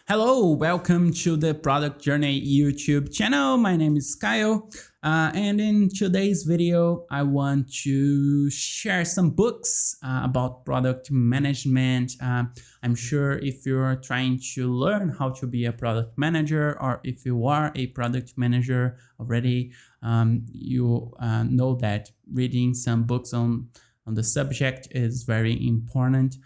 Hello, welcome to the Product Journey YouTube channel. My name is Kyle, and in today's video, I want to share some books about product management. I'm sure if you're trying to learn how to be a product manager, or if you are a product manager already, you know that reading some books on the subject is very important.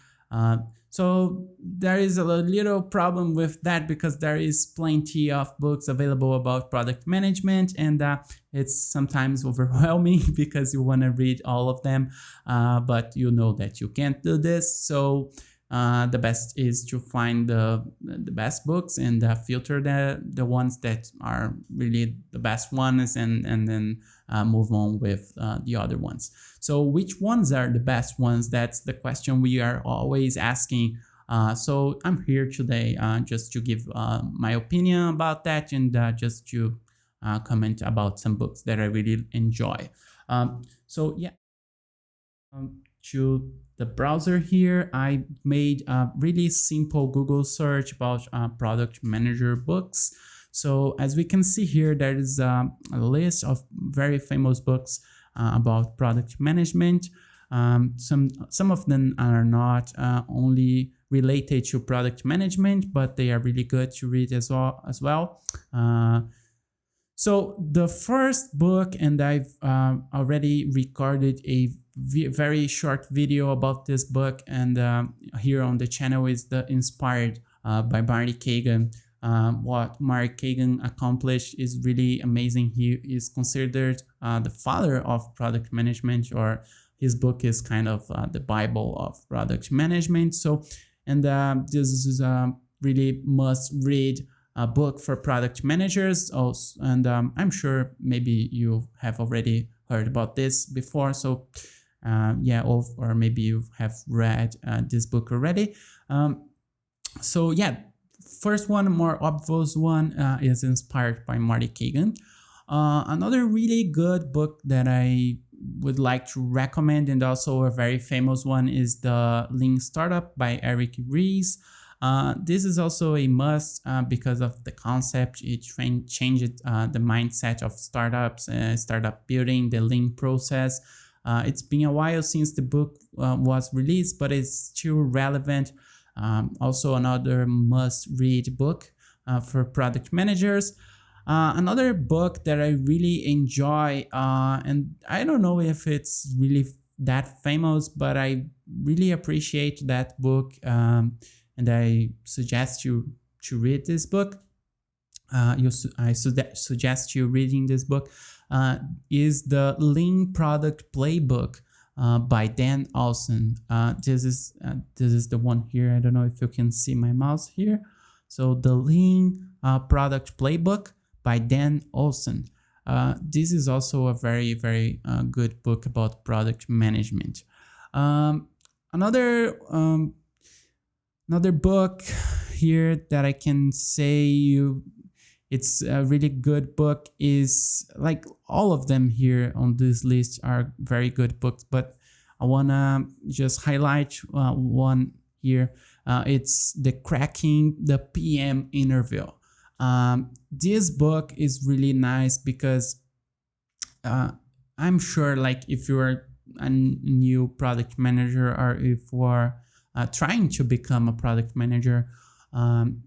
So there is a little problem with that because there is plenty of books available about product management, and it's sometimes overwhelming because you want to read all of them, but you know that you can't do this. So the best is to find the best books and filter the ones that are really the best ones, and then move on with the other ones. So which ones are the best ones? That's the question we are always asking. So I'm here today just to give my opinion about that, and just to comment about some books that I really enjoy. So yeah, to the browser here, I made a really simple Google search about product manager books. So as we can see here, there is a list of very famous books about product management. Some of them are not only related to product management, but they are really good to read as well. So the first book, and I've already recorded a very short video about this book, and here on the channel, is the Inspired by Marty Kagan. What Marty Kagan accomplished is really amazing. He is considered the father of product management, or his book is kind of the Bible of product management. So, and this is a really must-read book for product managers. Also, and I'm sure maybe you have already heard about this before. So yeah, or maybe you have read this book already. So yeah, first one, more obvious one, is Inspired by Marty Kagan. Another really good book that I would like to recommend, and also a very famous one, is the Lean Startup by Eric Ries. This is also a must because of the concept. It changed the mindset of startups, startup building, the lean process. It's been a while since the book was released, but it's still relevant. Also another must-read book for product managers. Another book that I really enjoy, and I don't know if it's really that famous, but I really appreciate that book, and I suggest you to read this book. I suggest you reading this book, is the Lean Product Playbook by Dan Olson. This is the one here. I don't know if you can see my mouse here. So the Lean Product Playbook by Dan Olson. This is also a very, very good book about product management. Another book here that I can say it's a really good book is, like, all of them here on this list are very good books, but I wanna just highlight one here. It's the Cracking the PM Interview. This book is really nice because I'm sure, like, if you're a new product manager, or if you are trying to become a product manager,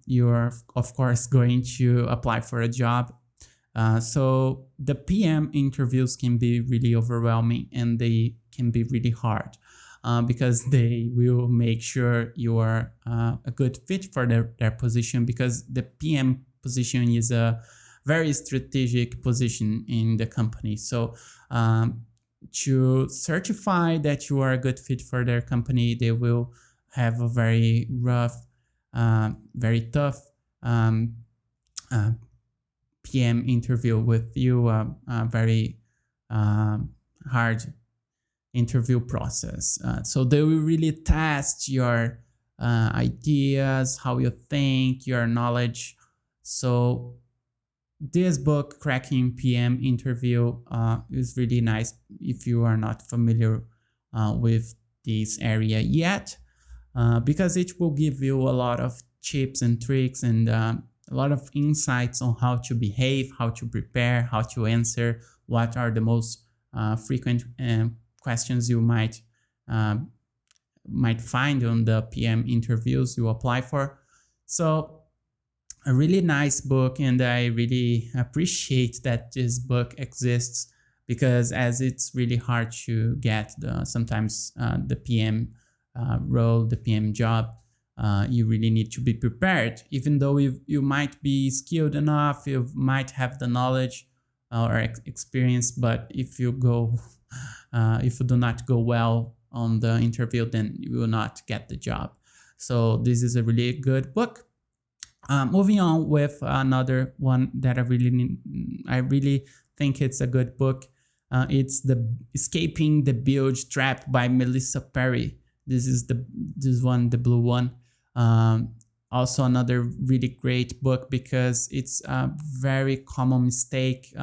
you're of course going to apply for a job. So the PM interviews can be really overwhelming, and they can be really hard because they will make sure you are a good fit for their position, because the PM position is a very strategic position in the company. So to certify that you are a good fit for their company, they will have a very rough, very tough PM interview with you, a very hard interview process. So they will really test your ideas, how you think, your knowledge. So this book, Cracking PM Interview, is really nice if you are not familiar with this area yet, because it will give you a lot of tips and tricks and a lot of insights on how to behave, how to prepare, how to answer, what are the most frequent questions you might find on the PM interviews you apply for. So a really nice book, and I really appreciate that this book exists, because as it's really hard to get sometimes the PM role, the PM job, you really need to be prepared. Even though you might be skilled enough, you might have the knowledge or experience, but if you do not go well on the interview, then you will not get the job. So this is a really good book. Moving on with another one that I really think it's a good book. It's the Escaping the Bilge Trap by Melissa Perry. This is the blue one. Also another really great book, because it's a very common mistake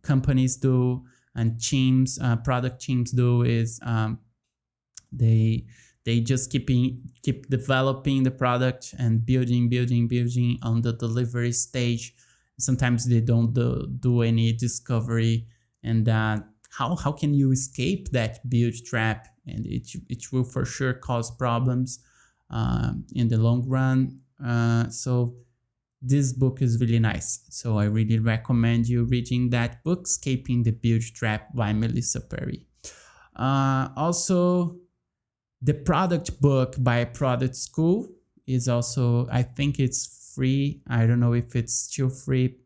companies do and teams, product teams do, is they just keep developing the product and building on the delivery stage. Sometimes they don't do any discovery, and how can you escape that build trap? And it will for sure cause problems in the long run. So this book is really nice. So I really recommend you reading that book, Escaping the Build Trap by Melissa Perry. Also, the Product book by Product School is also, I think it's free. I don't know if it's still free,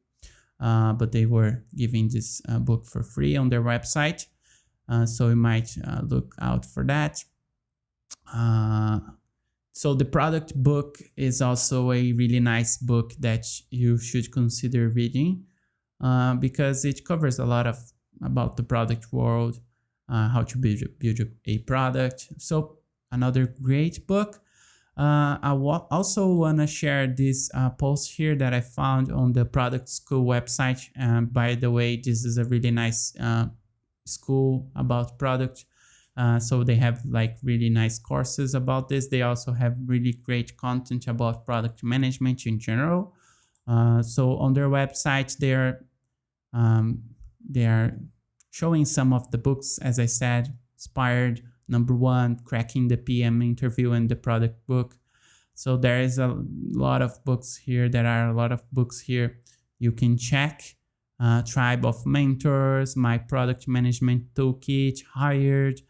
but they were giving this book for free on their website. So you might look out for that. So the Product book is also a really nice book that you should consider reading, because it covers a lot about the product world, how to build a product. So another great book. I also want to share this post here that I found on the Product School website. By the way, this is a really nice school about product. So they have like really nice courses about this. They also have really great content about product management in general. So on their website, they are showing some of the books, as I said, Inspired, number 1, Cracking the PM Interview, and the Product book. So there is a lot of books here. There are a lot of books here you can check. Tribe of Mentors, My Product Management Toolkit, Hired,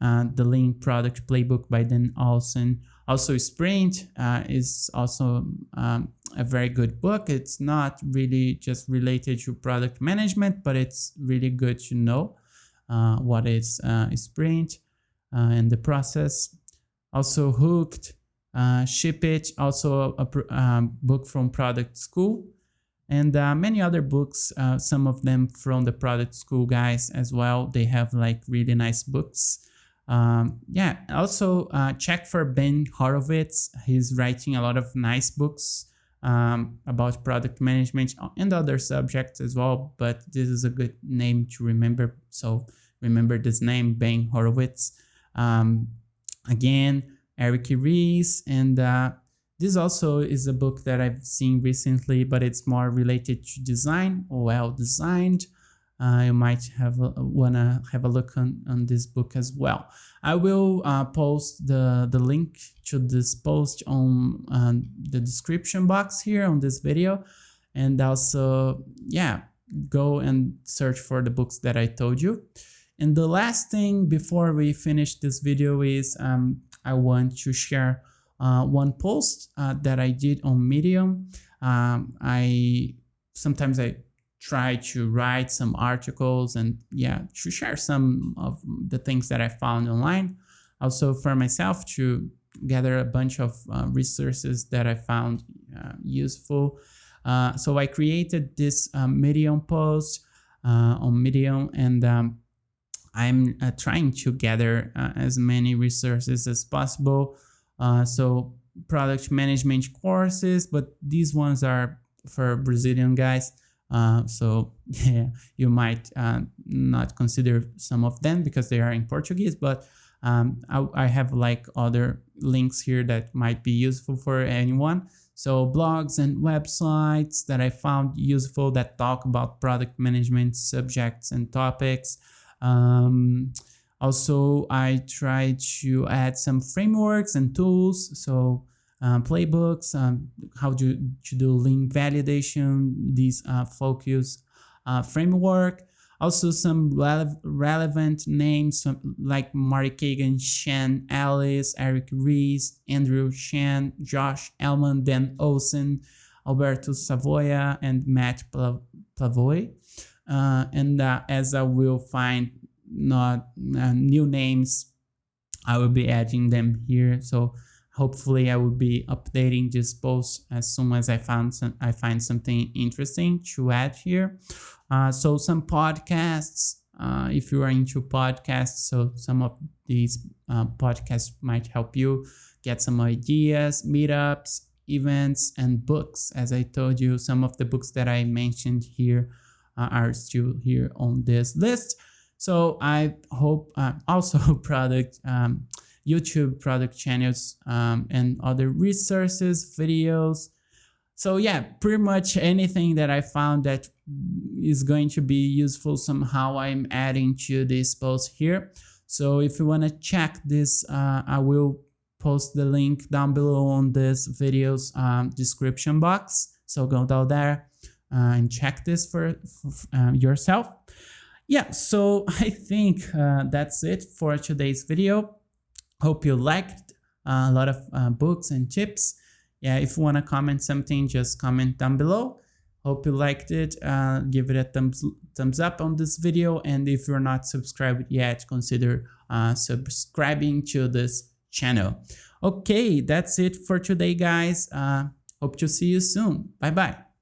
the Lean Product Playbook by Dan Olson. Also, Sprint is also a very good book. It's not really just related to product management, but it's really good to know what is Sprint and the process. Also, Hooked, Ship It, also a book from Product School. And many other books, some of them from the Product School guys as well. They have like really nice books. Also check for Ben Horowitz. He's writing a lot of nice books about product management and other subjects as well, but this is a good name to remember. So remember this name, Ben Horowitz. Again, Eric Ries, and this also is a book that I've seen recently, but it's more related to design, well designed. You might wanna have a look on this book as well. I will post the link to this post on the description box here on this video, and also go and search for the books that I told you. And the last thing before we finish this video is I want to share one post that I did on Medium. Sometimes I try to write some articles and to share some of the things that I found online. Also for myself to gather a bunch of resources that I found useful. So I created this Medium post on Medium, and I'm trying to gather as many resources as possible. So product management courses, but these ones are for Brazilian guys. So you might not consider some of them because they are in Portuguese, but I have like other links here that might be useful for anyone. So blogs and websites that I found useful that talk about product management subjects and topics. Also, I try to add some frameworks and tools. So playbooks, how to do link validation, these focus framework. Also some relevant names like Mari Kagan, Shan Ellis, Eric Ries, Andrew Shan, Josh Elman, Dan Olsen, Alberto Savoia, and Matt Plavoy. And as I will find not new names, I will be adding them here. So hopefully I will be updating this post as soon as I find something interesting to add here. So some podcasts, if you are into podcasts, so some of these podcasts might help you get some ideas, meetups, events, and books. As I told you, some of the books that I mentioned here are still here on this list. So I hope also YouTube product channels and other resources, videos. So yeah, pretty much anything that I found that is going to be useful somehow, I'm adding to this post here. So if you want to check this, I will post the link down below on this video's description box. So go down there and check this for yourself. Yeah, so I think that's it for today's video. Hope you liked a lot of books and tips. Yeah, if you want to comment something, just comment down below. Hope you liked it. Give it a thumbs up on this video. And if you're not subscribed yet, consider subscribing to this channel. Okay, that's it for today, guys. Hope to see you soon. Bye-bye.